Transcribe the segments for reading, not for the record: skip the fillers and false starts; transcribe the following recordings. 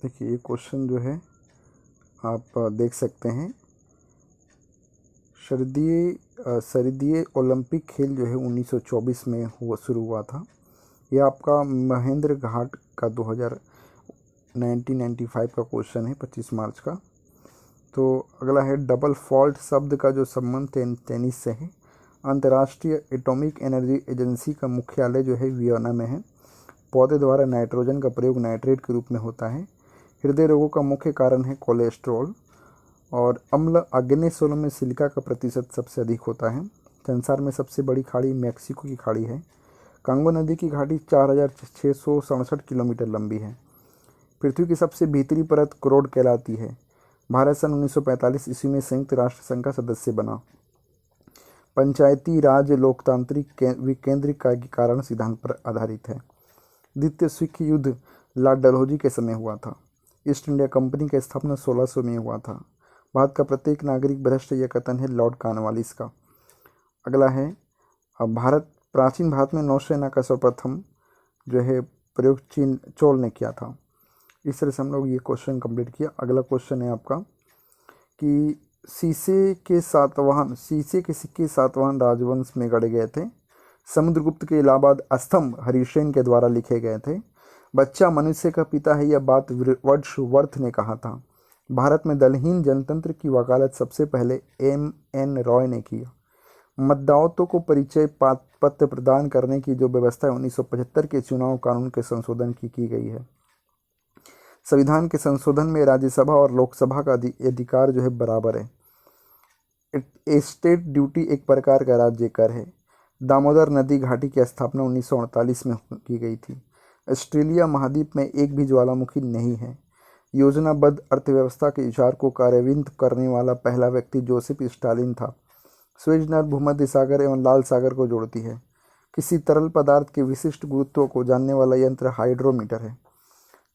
देखिए ये क्वेश्चन जो है आप देख सकते हैं। शरदीय ओलंपिक खेल जो है 1924 में शुरू हुआ था। यह आपका महेंद्र घाट का 1995 का क्वेश्चन है, 25 मार्च का। तो अगला है डबल फॉल्ट शब्द का जो संबंध टेनिस से है। अंतर्राष्ट्रीय एटॉमिक एनर्जी एजेंसी का मुख्यालय जो है वियना में है। पौधे द्वारा नाइट्रोजन का प्रयोग नाइट्रेट के रूप में होता है। हृदय रोगों का मुख्य कारण है कोलेस्ट्रॉल। और अम्ल आग्नेय में सिलिका का प्रतिशत सबसे अधिक होता है। संसार में सबसे बड़ी खाड़ी मैक्सिको की खाड़ी है। कांगो नदी की घाटी 4667 किलोमीटर लंबी है। पृथ्वी की सबसे भीतरी परत क्रोड कहलाती है। भारत सन 1945 ईस्वी में संयुक्त राष्ट्र संघ का सदस्य बना। पंचायती राज लोकतांत्रिक विकेंद्रीकरण सिद्धांत पर आधारित है। द्वितीय विश्व युद्ध लॉर्ड डलहौजी के समय हुआ था। ईस्ट इंडिया कंपनी का स्थापना 1600 में हुआ था। भारत का प्रत्येक नागरिक भ्रष्ट, यह कथन है लॉर्ड कॉर्नवालिस का। अगला है प्राचीन भारत में नौसेना का सर्वप्रथम जो है प्रयोग चोल ने किया था। इस तरह से हम लोग ये क्वेश्चन कंप्लीट किया। अगला क्वेश्चन है आपका कि शीशे के सिक्के सातवाहन राजवंश में गढ़े गए थे। समुद्रगुप्त के इलाहाबाद स्तंभ हरिसेन के द्वारा लिखे गए थे। बच्चा मनुष्य का पिता है, यह बात वर्ड्सवर्थ ने कहा था। भारत में दलहीन जनतंत्र की वकालत सबसे पहले M.N. रॉय ने किया। मतदाताओं को परिचय पत्र प्रदान करने की जो व्यवस्था 1975 के चुनाव कानून के संशोधन की गई है। संविधान के संशोधन में राज्यसभा और लोकसभा का अधिकार जो है बराबर है। स्टेट ड्यूटी एक प्रकार का राज्य कर है। दामोदर नदी घाटी की स्थापना 1948 में की गई थी। ऑस्ट्रेलिया महाद्वीप में एक भी ज्वालामुखी नहीं है। योजनाबद्ध अर्थव्यवस्था के विचार को कार्यान्वित करने वाला पहला व्यक्ति जोसेफ स्टालिन था। सुएज नहर भूमध्य सागर एवं लाल सागर को जोड़ती है। किसी तरल पदार्थ के विशिष्ट गुरुत्व को जानने वाला यंत्र हाइड्रोमीटर है।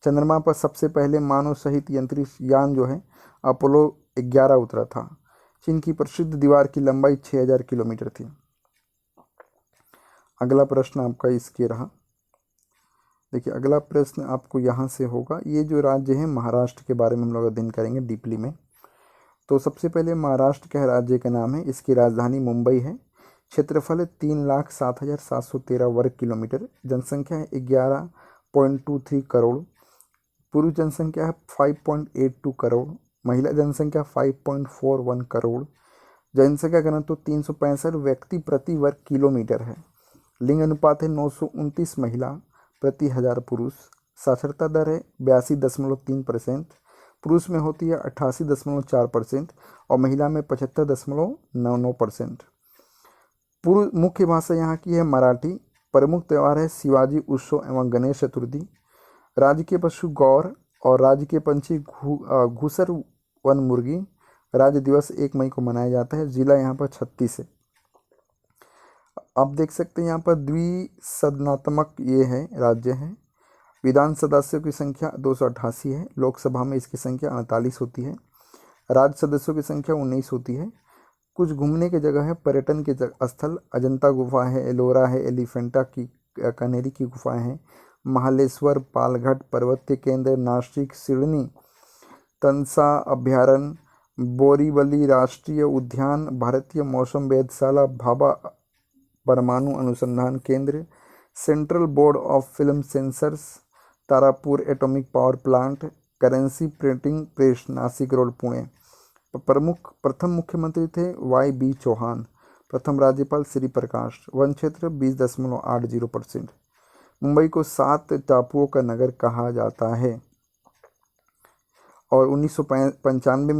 चंद्रमा पर सबसे पहले मानव सहित यंत्रिक यान जो है अपोलो 11 उतरा था। चीन की प्रसिद्ध दीवार की लंबाई 6000 किलोमीटर थी। अगला प्रश्न आपका इसके रहा। देखिए अगला प्रश्न आपको यहाँ से होगा। ये जो राज्य है महाराष्ट्र के बारे में हम लोग अध्ययन करेंगे डीपली में। तो सबसे पहले महाराष्ट्र के राज्य का नाम है। इसकी राजधानी मुंबई है। क्षेत्रफल है 3,07,713 वर्ग किलोमीटर। जनसंख्या है 11.23 करोड़। पुरुष जनसंख्या है 5.82 करोड़। महिला जनसंख्या 5.41 करोड़। जनसंख्या घनत्व 365 व्यक्ति प्रति वर्ग किलोमीटर है। लिंग अनुपात है 929 महिला प्रति 1000 पुरुष। साक्षरता दर है 82.3%। पुरुष में होती है 88.4% और महिला में 75.99%। मुख्य भाषा यहाँ की है मराठी। प्रमुख त्यौहार है शिवाजी उत्सव एवं गणेश चतुर्थी। राज्य के पशु गौर और राज्य के पंछी घूसर वन मुर्गी। राज्य दिवस 1 मई को मनाया जाता है। जिला यहाँ पर 36 है। आप देख सकते हैं यहाँ पर द्विसदनात्मक ये है राज्य है। विधान सदस्यों की संख्या 288 है। लोकसभा में इसकी संख्या 48 होती है। राज्य सदस्यों की संख्या 19 होती है। कुछ घूमने की जगह है, पर्यटन के स्थल अजंता गुफा है, एलोरा है, एलिफेंटा की कनेरी की गुफाएं हैं, महालेश्वर, पालघट पर्वतीय केंद्र, नासिक, सिडनी, तंसा अभ्यारण्य, बोरीवली राष्ट्रीय उद्यान, भारतीय मौसम वेधशाला, भाभा परमाणु अनुसंधान केंद्र, central board of film sensors, Tarapur atomic power plant, currency printing press, Nashik road, Pune. प्रथम मुख्यमंत्री थे Y.B. चौहान। प्रथम राज्यपाल श्री प्रकाश। वन क्षेत्र 20.80%। मुंबई को 7 टापुओं का नगर कहा जाता है। और 1995 में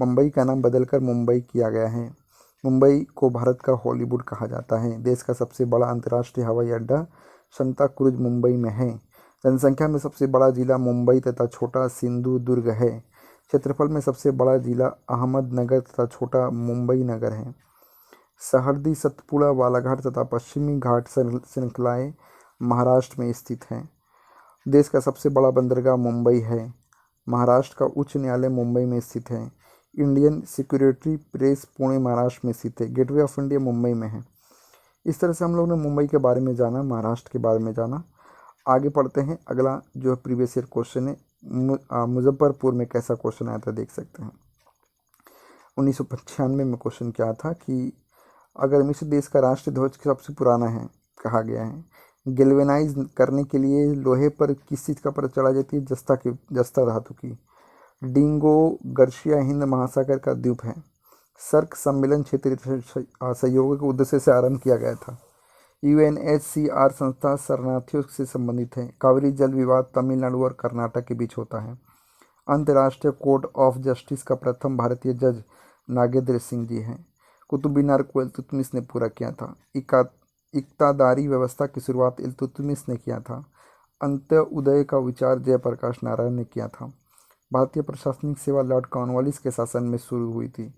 मुंबई का नाम बदलकर मुंबई किया गया है। मुंबई को भारत का हॉलीवुड कहा जाता है। देश का सबसे बड़ा अंतर्राष्ट्रीय हवाई अड्डा सांता क्रूज मुंबई में है। जनसंख्या में सबसे बड़ा जिला मुंबई तथा छोटा सिंधुदुर्ग है। क्षेत्रफल में सबसे बड़ा जिला अहमदनगर तथा छोटा मुंबई नगर है। सरहदी सतपुड़ा, बालाघाट तथा पश्चिमी घाट श्रृंखलाएं महाराष्ट्र में स्थित हैं। देश का सबसे बड़ा बंदरगाह मुंबई है। महाराष्ट्र का उच्च न्यायालय मुंबई में स्थित है। Indian security press Pune Maharashtra में स्थित है। गेटवे ऑफ इंडिया मुंबई में है। इस तरह से हम लोग ने मुंबई के बारे में जाना, महाराष्ट्र के बारे में जाना। आगे पढ़ते हैं। अगला जो प्रीवियस ईयर क्वेश्चन है मुजफ्फरपुर में कैसा क्वेश्चन आया था देख सकते हैं। 1995 में क्वेश्चन क्या था कि अगर मिस्र देश का राष्ट्रीय ध्वज सबसे पुराना है कहा गया है, गैल्वेनाइज करने के लिए लोहे पर किस चीज़ का परत चढ़ाई जाती है, जस्ता धातु की। डिंगो गर्शिया हिंद महासागर का द्वीप है। सर्क सम्मेलन क्षेत्रीय सहयोग के उद्देश्य से आरंभ किया गया था। UNHCR संस्था शरणार्थियों से संबंधित है। कावेरी जल विवाद तमिलनाडु और कर्नाटक के बीच होता है। अंतर्राष्ट्रीय कोर्ट ऑफ जस्टिस का प्रथम भारतीय जज नागेंद्र सिंह जी हैं। कुतुब मीनार को इल्तुतमिश ने पूरा किया था। इक्तादारी व्यवस्था की शुरुआत इल्तुतमिश ने किया था। अंत्योदय का विचार जयप्रकाश नारायण ने किया था। भारतीय प्रशासनिक सेवा लॉर्ड कॉर्नवालिस के शासन में शुरू हुई थी।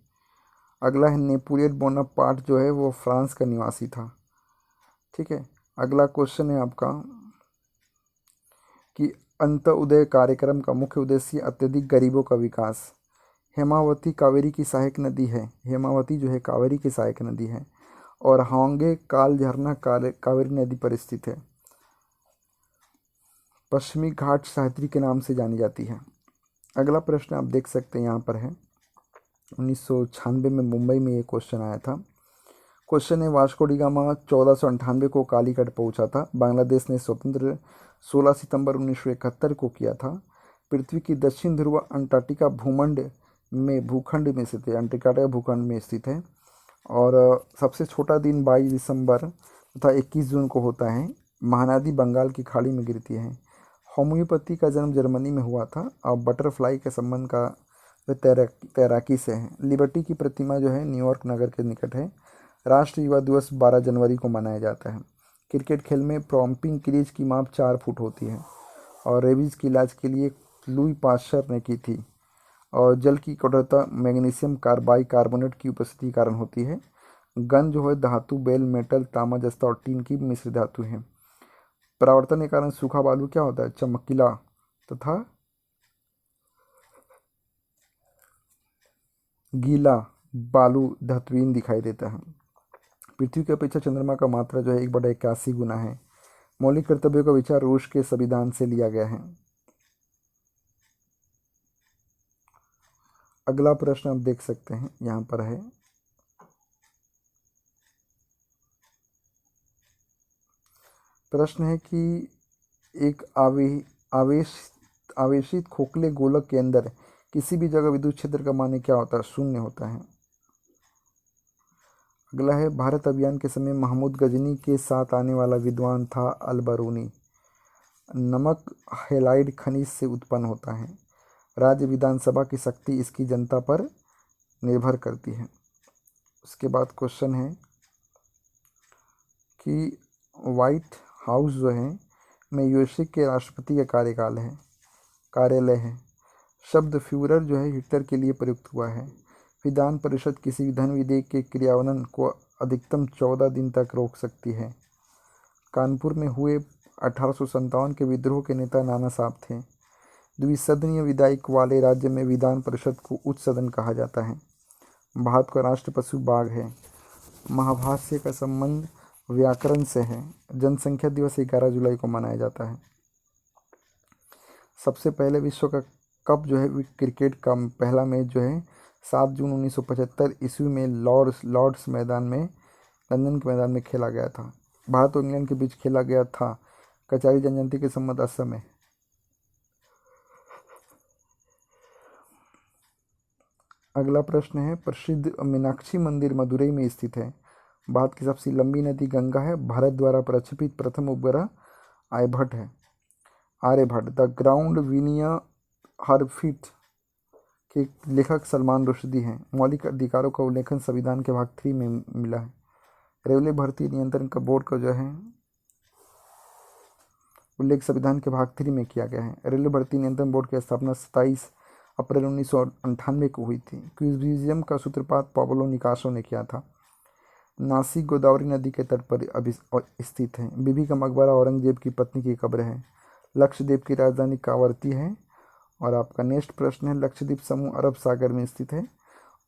अगला है नेपोलियन बोनापार्ट जो है वो फ्रांस का निवासी था। ठीक है, अगला क्वेश्चन है आपका कि अंत्योदय कार्यक्रम का मुख्य उद्देश्य अत्यधिक गरीबों का विकास। हेमावती कावेरी की सहायक नदी है। हेमावती जो है कावेरी की सहायक नदी है और होंगे काल झरना कावेरी नदी पर स्थित है। पश्चिमी घाट सह्याद्री के नाम से जानी जाती है। अगला प्रश्न आप देख सकते हैं यहाँ पर है 1996 में मुंबई में ये क्वेश्चन आया था। क्वेश्चन है वास्को डी गामा 1498 को कालीकट पहुंचा था। बांग्लादेश ने स्वतंत्र 16 सितंबर 1971 को किया था। पृथ्वी की दक्षिण ध्रुव अंटार्कटिका भूखंड में स्थित है। अंटार्कटिका भूखंड में स्थित है और सबसे छोटा दिन 22 दिसंबर तथा 21 जून को होता है। महानदी बंगाल की खाड़ी में गिरती है। होम्योपैथी का जन्म जर्मनी में हुआ था और बटरफ्लाई के संबंध का तैराकी से है। लिबर्टी की प्रतिमा जो है न्यूयॉर्क नगर के निकट है। राष्ट्रीय युवा दिवस 12 जनवरी को मनाया जाता है। क्रिकेट खेल में पॉम्पिंग क्रीज की माप 4 फुट होती है और रेबीज के इलाज के लिए लुई पाश्चर ने की थी। और जल की कठोरता मैग्नीशियम कार्बोनेट की उपस्थिति के कारण होती है। गन जो है धातु बेल मेटल तांबा जस्ता और टीन की मिश्र धातु है। परावर्तन के कारण सूखा बालू क्या होता है, चमकीला तथा गीला बालू धातुहीन दिखाई देता है। पृथ्वी की अपेक्षा चंद्रमा का मात्रा जो है 1/81 गुना है। मौलिक कर्तव्यों का विचार रूस के संविधान से लिया गया है। अगला प्रश्न आप देख सकते हैं यहाँ पर है प्रश्न है कि एक आवेशित खोखले गोलक के अंदर किसी भी जगह विद्युत क्षेत्र का मान क्या होता है, 0 होता है। अगला है भारत अभियान के समय महमूद गजनी के साथ आने वाला विद्वान था अलबरूनी। नमक हैलाइड खनिज से उत्पन्न होता है। राज्य विधानसभा की शक्ति इसकी जनता पर निर्भर करती है। उसके बाद क्वेश्चन है कि व्हाइट हाउस जो है में यूएसए के राष्ट्रपति का कार्यालय है। शब्द फ्यूरर जो है हिटलर के लिए प्रयुक्त हुआ है। विधान परिषद किसी भी धन विधेयक के क्रियान्वयन को अधिकतम 14 दिन तक रोक सकती है। कानपुर में हुए 1857 के विद्रोह के नेता नाना साहब थे। द्विसदनीय विधायक वाले राज्य में विधान परिषद को उच्च सदन कहा जाता है। भारत का राष्ट्र पशु बाघ है। महाभाष्य का संबंध व्याकरण से है। जनसंख्या दिवस 11 जुलाई को मनाया जाता है। सबसे पहले विश्व का कप जो है क्रिकेट का पहला मैच जो है 7 जून 1975 ईस्वी में लॉर्ड्स मैदान में लंदन के मैदान में खेला गया था। भारत और इंग्लैंड के बीच खेला गया था। कचारी जनजाति के संबंध असम में। अगला प्रश्न है प्रसिद्ध मीनाक्षी मंदिर मदुरई में स्थित है। भारत की सबसे लंबी नदी गंगा है। भारत द्वारा प्रक्षेपित प्रथम उपग्रह आर्यभट्ट है। द ग्राउंड विनिया हरफिट के लेखक सलमान रुश्दी हैं। मौलिक अधिकारों का उल्लेखन संविधान के भाग 3 में मिला है। रेलवे भर्ती नियंत्रण का बोर्ड का जो है उल्लेख संविधान के भाग 3 में किया गया है। रेलवे भर्ती नियंत्रण बोर्ड की स्थापना 27 अप्रैल 1998 को हुई थी। क्यूबिज्म का सूत्रपात पाब्लो निकासो ने किया था। नासिक गोदावरी नदी के तट पर अभी स्थित है। बीबी का मकबरा औरंगजेब की पत्नी की कब्र है। लक्षद्वीप की राजधानी कावरती है। और आपका नेक्स्ट प्रश्न है लक्षद्वीप समूह अरब सागर में स्थित है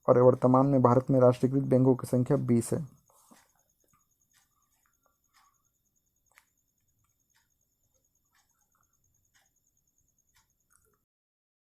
और वर्तमान में भारत में राष्ट्रीयकृत बैंकों की संख्या 20 है।